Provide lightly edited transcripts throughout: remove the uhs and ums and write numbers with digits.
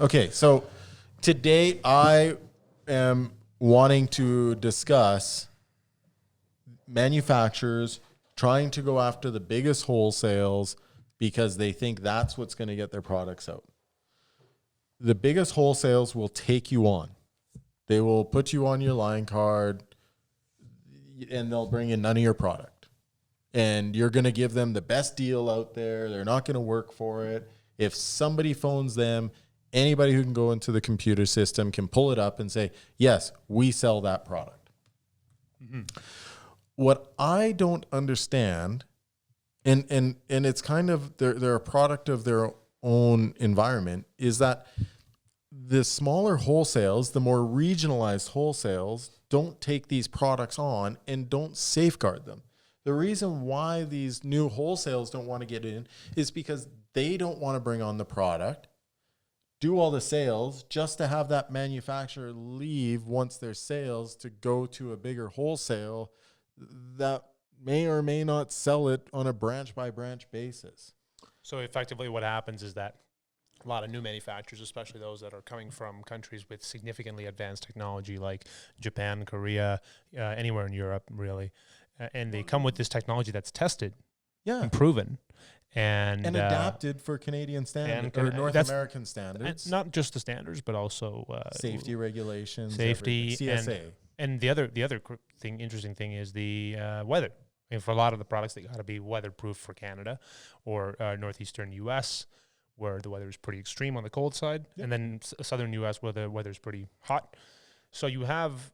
Okay, so today I am wanting to discuss manufacturers trying to go after the biggest wholesales because they think that's what's going to get their products out. The biggest wholesales will take you on. They will put you on your line card and they'll bring in none of your product. And you're going to give them the best deal out there. They're not going to work for it. If somebody phones them, anybody who can go into the computer system can pull it up and say, yes, we sell that product. Mm-hmm. What I don't understand, and it's kind of, they're a product of their own environment, is that the smaller wholesales, the more regionalized wholesales, don't take these products on and don't safeguard them. The reason why these new wholesales don't want to get in is because they don't want to bring on the product, do all the sales, just to have that manufacturer leave once their sales to go to a bigger wholesale that may or may not sell it on a branch by branch basis. So effectively what happens is that a lot of new manufacturers, especially those that are coming from countries with significantly advanced technology like Japan, Korea, anywhere in Europe, really, and they come with this technology that's tested and proven. And adapted for Canadian standards or North American standards. Not just the standards, but also safety regulations, safety, CSA. And the other interesting thing is the weather. I mean, for a lot of the products, they got to be weatherproof for Canada or northeastern U.S., where the weather is pretty extreme on the cold side, and then southern U.S. where the weather is pretty hot. So you have,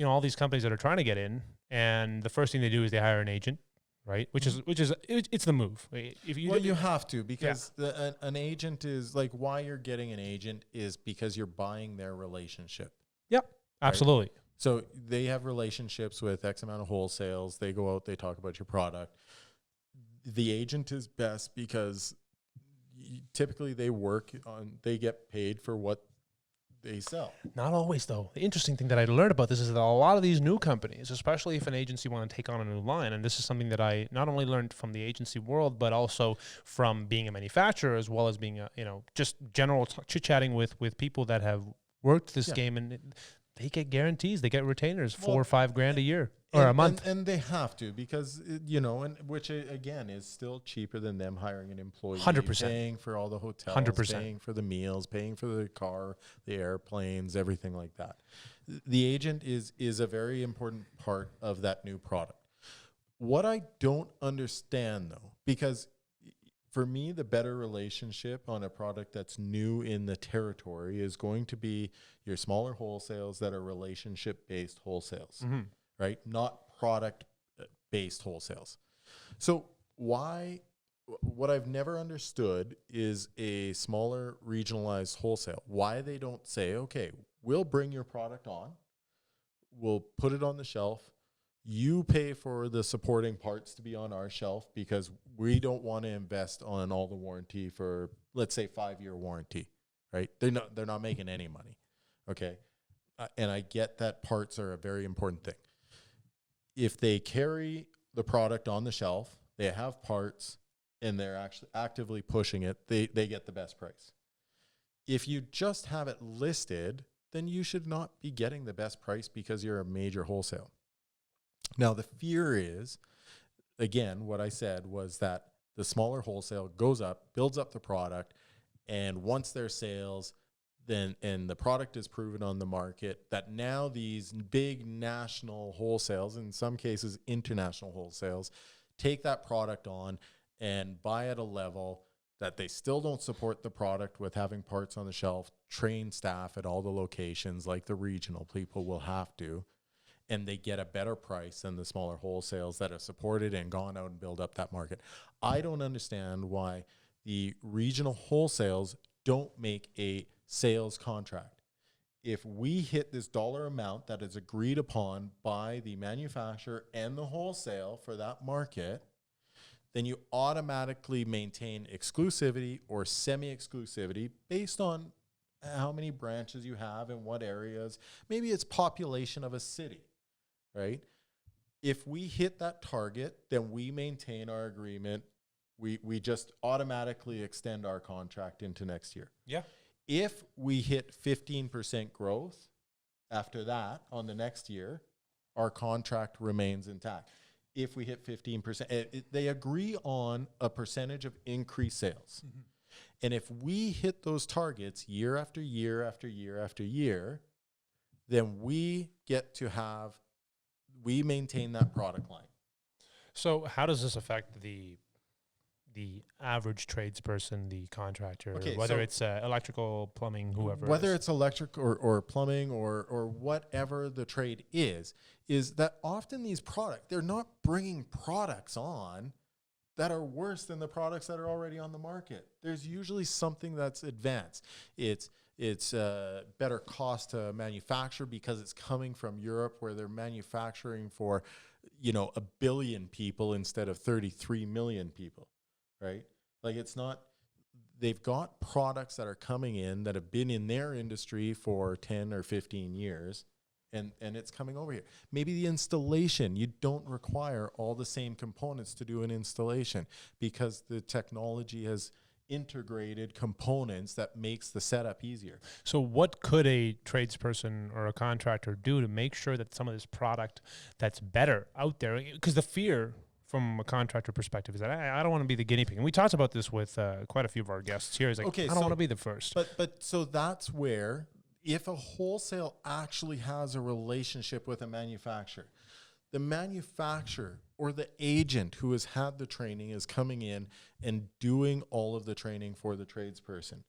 all these companies that are trying to get in, and the first thing they do is they hire an agent, right? Which is it's the move. If you you have to, because an agent is like, why you're getting an agent is because you're buying their relationship. Yep, absolutely. Right? So they have relationships with X amount of wholesales. They go out, they talk about your product. The agent is best because typically they get paid for what they sell. Not always, though. The interesting thing that I learned about this is that a lot of these new companies, especially if an agency want to take on a new line, and this is something that I not only learned from the agency world, but also from being a manufacturer, as well as being just general chit-chatting with people that have worked this game, and they get guarantees, they get retainers, $4 or $5 grand a year or a month, and they have to, because and which again is still cheaper than them hiring an employee, 100%, paying for all the hotels, 100%, paying for the meals, paying for the car, the airplanes, everything like that. The agent is a very important part of that new product. What I don't understand, though, because for me, the better relationship on a product that's new in the territory is going to be your smaller wholesales that are relationship-based wholesales, right? Not product-based wholesales. So what I've never understood is a smaller regionalized wholesale. Why they don't say, okay, we'll bring your product on, we'll put it on the shelf, you pay for the supporting parts to be on our shelf because we don't want to invest on all the warranty for, let's say, 5-year warranty, right? They're not making any money, okay? And I get that parts are a very important thing. If they carry the product on the shelf, they have parts, and they're actually actively pushing it, they get the best price. If you just have it listed, then you should not be getting the best price because you're a major wholesale. Now, the fear is, again, what I said was that the smaller wholesale goes up, builds up the product, and once their sales, and the product is proven on the market, that now these big national wholesales, in some cases international wholesales, take that product on and buy at a level that they still don't support the product with having parts on the shelf, train staff at all the locations like the regional people will have to, and they get a better price than the smaller wholesales that have supported and gone out and build up that market. I don't understand why the regional wholesales don't make a sales contract. If we hit this dollar amount that is agreed upon by the manufacturer and the wholesale for that market, then you automatically maintain exclusivity or semi-exclusivity based on how many branches you have in what areas. Maybe it's population of a city. Right? If we hit that target, then we maintain our agreement We just automatically extend our contract into next year. Yeah. If we hit 15% growth after that on the next year, our contract remains intact. If we hit 15%, they agree on a percentage of increased sales. Mm-hmm. And if we hit those targets year after year after year after year, then we maintain that product line. So how does this affect the average tradesperson, the contractor, whether it's electrical, plumbing, whoever? Whether it's electric or plumbing or whatever the trade is that often these products, they're not bringing products on that are worse than the products that are already on the market. There's usually something that's advanced. It's better cost to manufacture because it's coming from Europe, where they're manufacturing for, 1 billion people instead of 33 million people, right? Like, it's not, they've got products that are coming in that have been in their industry for 10 or 15 years, and it's coming over here. Maybe the installation, you don't require all the same components to do an installation because the technology has integrated components that makes the setup easier. So what could a tradesperson or a contractor do to make sure that some of this product that's better out there, because the fear from a contractor perspective is that I don't want to be the guinea pig. And we talked about this with quite a few of our guests here. It's like, I don't want to be the first. But so that's where, if a wholesale actually has a relationship with a manufacturer, the manufacturer or the agent who has had the training is coming in and doing all of the training for the tradesperson.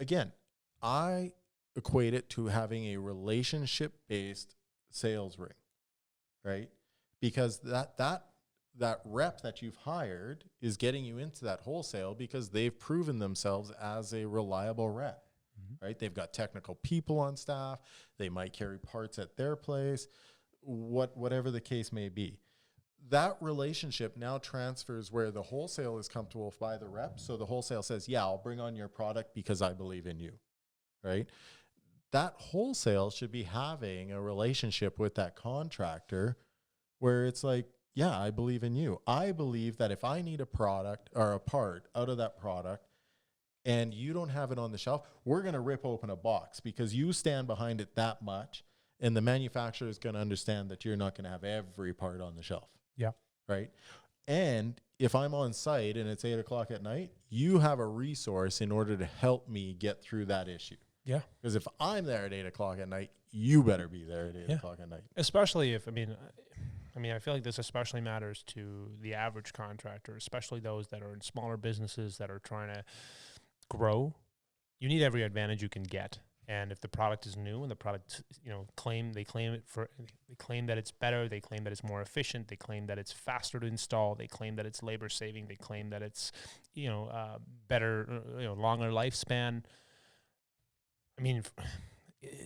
Again, I equate it to having a relationship-based sales ring, right? Because that rep that you've hired is getting you into that wholesale because they've proven themselves as a reliable rep, right? They've got technical people on staff. They might carry parts at their place, whatever the case may be. That relationship now transfers where the wholesale is comfortable by the rep. So the wholesale says, yeah, I'll bring on your product because I believe in you, right? That wholesale should be having a relationship with that contractor where it's like, yeah, I believe in you. I believe that if I need a product or a part out of that product and you don't have it on the shelf, we're going to rip open a box because you stand behind it that much, and the manufacturer is going to understand that you're not going to have every part on the shelf. Yeah. Right. And if I'm on site and it's 8:00 at night, you have a resource in order to help me get through that issue. Yeah. Because if I'm there at 8:00 at night, you better be there at 8:00 at night. Especially if, I feel like this especially matters to the average contractor, especially those that are in smaller businesses that are trying to grow. You need every advantage you can get. And if the product is new and the product, they claim that it's better, they claim that it's more efficient, they claim that it's faster to install, they claim that it's labor saving, they claim that it's, better, longer lifespan. This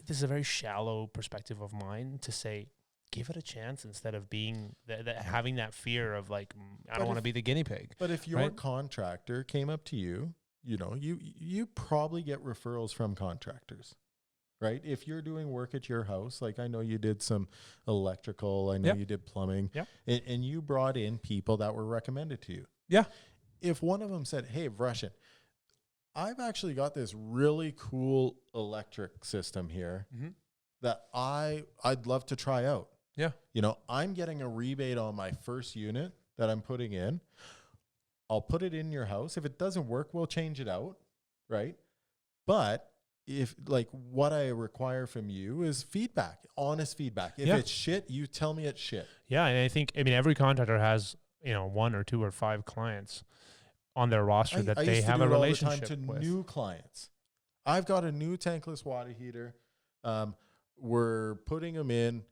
is a very shallow perspective of mine to say, give it a chance instead of being having that fear of like, I don't want to be the guinea pig. But if your contractor came up to you, you probably get referrals from contractors, right? If you're doing work at your house, like I know you did some electrical, I know you did plumbing, and you brought in people that were recommended to you. Yeah. If one of them said, hey, Vresh, I've actually got this really cool electric system here that I'd love to try out. Yeah. I'm getting a rebate on my first unit that I'm putting in. I'll put it in your house. If it doesn't work, we'll change it out, right? But if what I require from you is feedback, honest feedback. If it's shit, you tell me it's shit. Yeah, and I think every contractor has 1 or 2 or 5 clients on their roster that they have a relationship to with. New clients. I've got a new tankless water heater. We're putting them in.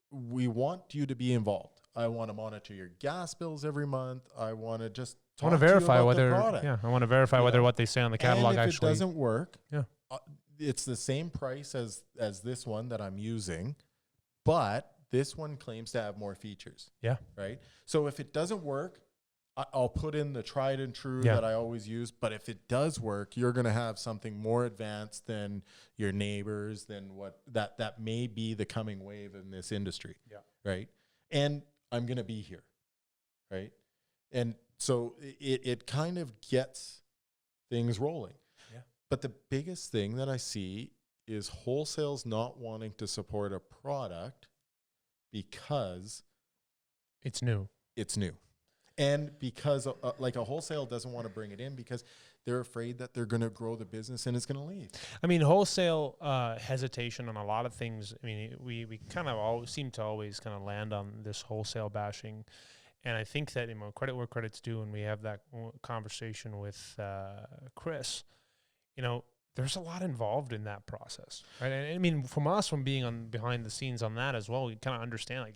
We want you to be involved. I want to monitor your gas bills every month. I want to just I want to verify whether whether what they say on the catalog and if actually it doesn't work. It's the same price as this one that I'm using, but this one claims to have more features. Yeah. Right. So if it doesn't work, I'll put in the tried and true that I always use. But if it does work, you're going to have something more advanced than your neighbors, than what that may be the coming wave in this industry. Yeah. Right. And I'm going to be here. Right. And so it kind of gets things rolling. Yeah. But the biggest thing that I see is wholesales not wanting to support a product because It's new. it's new. And because like a wholesale doesn't want to bring it in because they're afraid that they're going to grow the business and it's going to leave. I mean, wholesale hesitation on a lot of things. I mean, we kind of always seem to always kind of land on this wholesale bashing. And I think that, credit where credit's due, and we have that conversation with Chris, there's a lot involved in that process, right? And I mean, from being on behind the scenes on that as well, we kind of understand, like,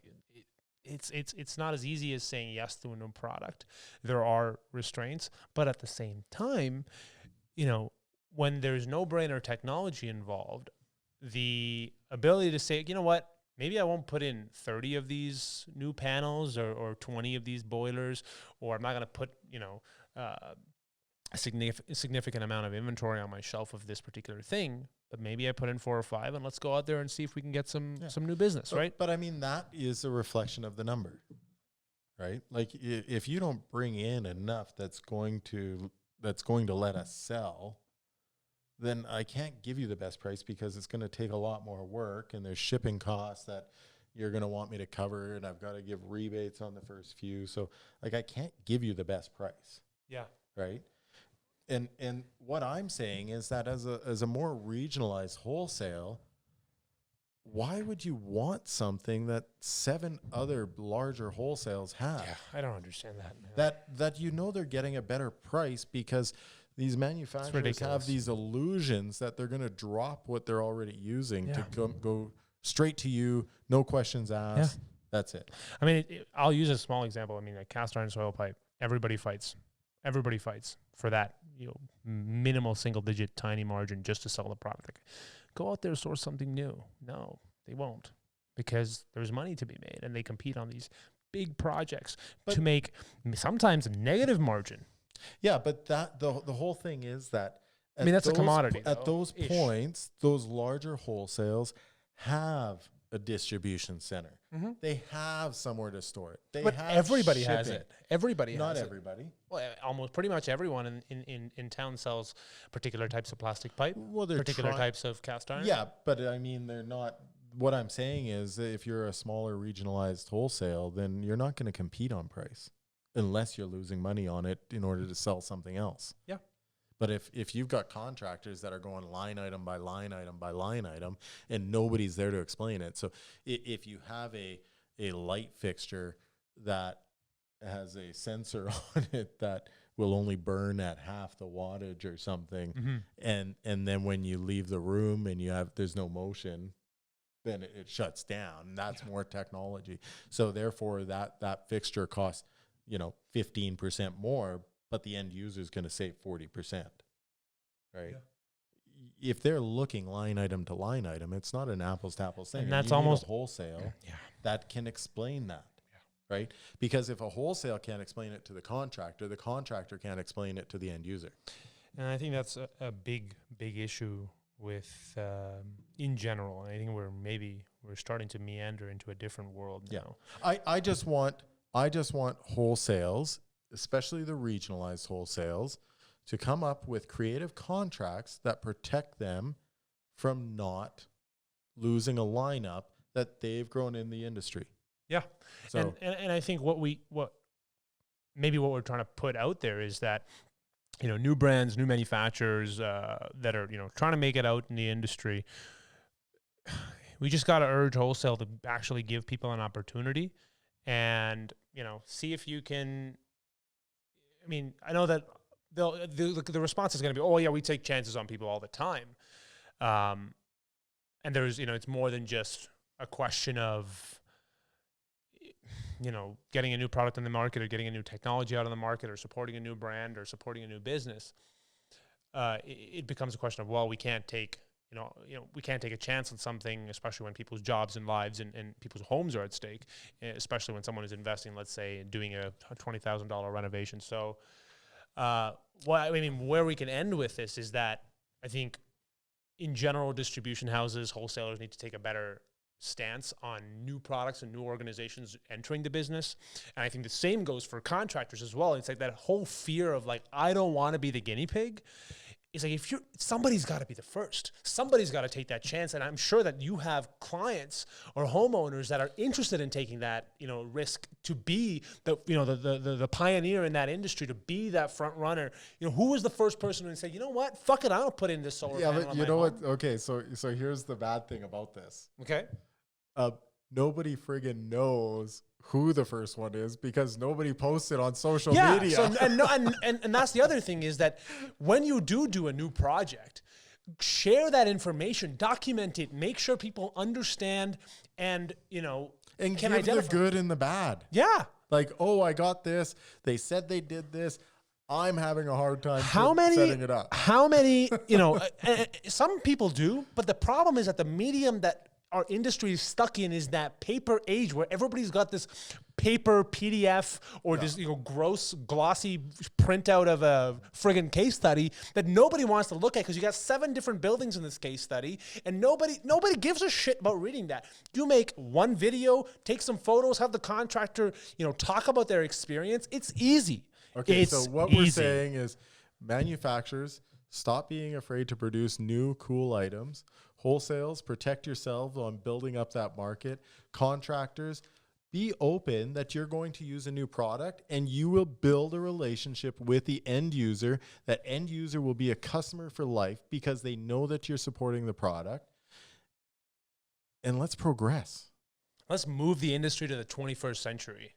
it's not as easy as saying yes to a new product. There are restraints, but at the same time, when there's no brainer technology involved, the ability to say, you know what, maybe I won't put in 30 of these new panels or 20 of these boilers, or I'm not going to put, a significant amount of inventory on my shelf of this particular thing, but maybe I put in 4 or 5, and let's go out there and see if we can get some new business, right? But I mean, that is a reflection of the number, right? Like if you don't bring in enough that's going to let us sell, then I can't give you the best price because it's going to take a lot more work, and there's shipping costs that you're going to want me to cover, and I've got to give rebates on the first few. So like I can't give you the best price. Yeah. Right. And what I'm saying is that as a more regionalized wholesale, why would you want something that 7 other larger wholesales have? Yeah, I don't understand that, man. That they're getting a better price because these manufacturers have these illusions that they're going to drop what they're already using to go straight to you, no questions asked. Yeah. That's it. I mean, I'll use a small example. I mean, a cast iron soil pipe, everybody fights for that, minimal single-digit tiny margin just to sell the product. Like, go out there, source something new. No, they won't, because there's money to be made, and they compete on these big projects to make sometimes a negative margin. Yeah, but that the whole thing is that that's a commodity. At those points, those larger wholesales have a distribution center. Mm-hmm. They have somewhere to store it. But everybody has it. Everybody Not has everybody. It. Well, almost pretty much everyone in town sells particular types of plastic pipe, particular types of cast iron. Yeah, but I mean, they're not. What I'm saying is that if you're a smaller regionalized wholesale, then you're not going to compete on price unless you're losing money on it in order to sell something else. Yeah. But if you've got contractors that are going line item by line item by line item, and nobody's there to explain it. So if you have a light fixture that has a sensor on it that will only burn at half the wattage or something, mm-hmm. and then when you leave the room and there's no motion, then it shuts down. That's more technology. So therefore that fixture costs 15% more, but the end user is going to save 40%, right? Yeah. If they're looking line item to line item, it's not an apples to apples thing. And that's almost wholesale that can explain that, right? Because if a wholesale can't explain it to the contractor can't explain it to the end user. And I think that's a big issue with in general. I think we're starting to meander into a different world now. I just want wholesales, especially the regionalized wholesales, to come up with creative contracts that protect them from not losing a lineup that they've grown in the industry. Yeah. So and I think what we're trying to put out there is that, new brands, new manufacturers that are, trying to make it out in the industry, we just got to urge wholesale to actually give people an opportunity and, see if you can. I mean, I know that the response is going to be, oh, yeah, we take chances on people all the time. And there's, it's more than just a question of, getting a new product in the market or getting a new technology out on the market or supporting a new brand or supporting a new business. It becomes a question of, well, we can't take a chance on something, especially when people's jobs and lives and people's homes are at stake, especially when someone is investing, let's say, doing a $20,000 renovation. So, where we can end with this is that I think in general, distribution houses, wholesalers need to take a better stance on new products and new organizations entering the business. And I think the same goes for contractors as well. It's like that whole fear of like, I don't want to be the guinea pig. It's like, somebody's got to be the first. Somebody's got to take that chance. And I'm sure that you have clients or homeowners that are interested in taking that, risk to be the pioneer in that industry, to be that front runner. Who was the first person to say, you know what, fuck it, I don't put in this solar panel. Yeah, but you know what? Okay, so here's the bad thing about this. Okay. Nobody friggin' knows who the first one is because nobody posted on social media. So, and that's the other thing is that when you do a new project, share that information, document it, make sure people understand and and can give identify the good and the bad. Yeah. Like, oh, I got this. They said they did this. I'm having a hard time setting it up. How many, some people do, but the problem is that the medium that our industry is stuck in is that paper age where everybody's got this paper PDF or this gross glossy printout of a friggin' case study that nobody wants to look at because you got 7 different buildings in this case study and nobody gives a shit about reading that. You make one video, take some photos, have the contractor talk about their experience. It's easy. Okay, so what we're saying is manufacturers, stop being afraid to produce new, cool items. Wholesales, protect yourselves on building up that market. Contractors, be open that you're going to use a new product and you will build a relationship with the end user. That end user will be a customer for life because they know that you're supporting the product. And let's progress. Let's move the industry to the 21st century.